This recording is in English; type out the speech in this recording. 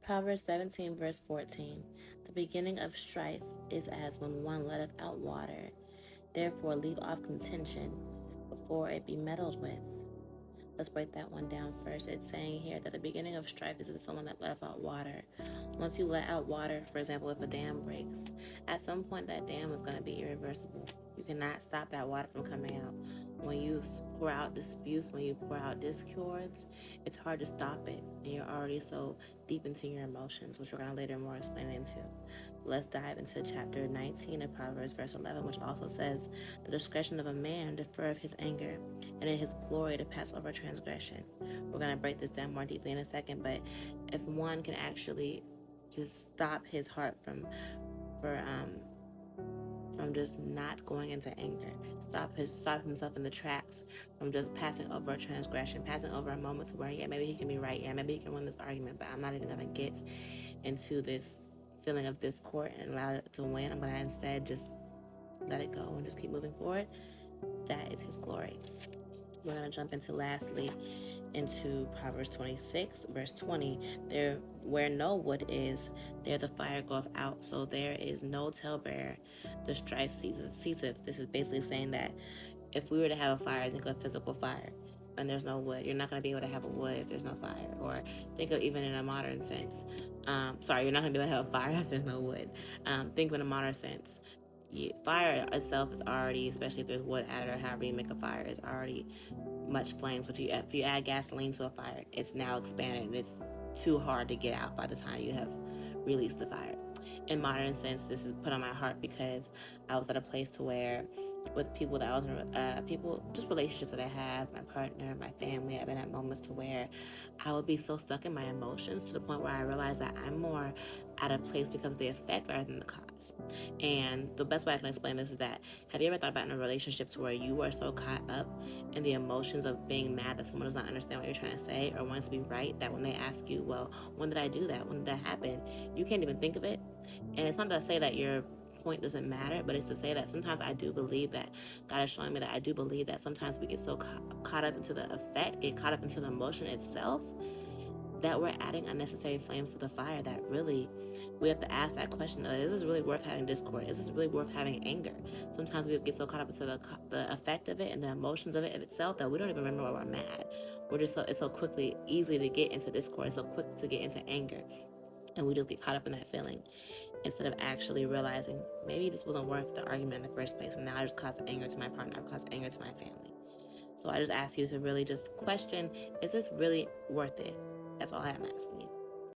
Proverbs 17, verse 14. The beginning of strife is as when one letteth out water. Therefore leave off contention before it be meddled with. Let's break that one down first. It's saying here that the beginning of strife is someone that let out water. Once you let out water, for example, if a dam breaks, at some point that dam is going to be irreversible. You cannot stop that water from coming out. When you pour out disputes, when you pour out discords, it's hard to stop it. And you're already so deep into your emotions, which we're going to later more explain into. Let's dive into chapter 19 of Proverbs, verse 11, which also says, the discretion of a man deferreth his anger, and in his glory to pass over transgression. We're going to break this down more deeply in a second, but if one can actually just stop his heart from just not going into anger, stop himself in the tracks from just passing over a transgression, passing over a moment to where, yeah, maybe he can be right, yeah, maybe he can win this argument, but I'm not even going to get into this feeling of discord and allow it to win. I'm going to instead just let it go and just keep moving forward. That is his glory. We're going to jump into Proverbs 26, verse 20. There, where no wood is, there the fire goeth out. So there is no talebearer, the strife ceaseth. This is basically saying that if we were to have a fire, think of a physical fire, and there's no wood, you're not going to be able to have a wood if there's no fire. Or think of even in a modern sense. You're not going to be able to have a fire if there's no wood. Think in a modern sense. Fire itself is already, especially if there's wood added or however you make a fire, is already much flames. But if you add gasoline to a fire, it's now expanded and it's too hard to get out by the time you have released the fire. In modern sense, this is put on my heart because I was at a place to where with people that I was in, just relationships that I have, my partner, my family, I've been at moments to where I would be so stuck in my emotions to the point where I realized that I'm more at a place because of the effect rather than the cause. And the best way I can explain this is that, have you ever thought about in a relationship to where you are so caught up in the emotions of being mad that someone does not understand what you're trying to say or wants to be right, that when they ask you, well, when did I do that? When did that happen? You can't even think of it. And it's not to say that your point doesn't matter, but it's to say that sometimes I do believe that God is showing me that I do believe that sometimes we get so caught up into the effect, get caught up into the emotion itself, that we're adding unnecessary flames to the fire, that really we have to ask that question of, is this really worth having discord? Is this really worth having anger? Sometimes we get so caught up into the effect of it and the emotions of it itself that we don't even remember why we're mad. It's so quickly easy to get into discord, it's so quick to get into anger, and we just get caught up in that feeling instead of actually realizing maybe this wasn't worth the argument in the first place, and now I just caused anger to my partner, I've caused anger to my family. So I just ask you to really just question, is this really worth it? That's all I'm asking you.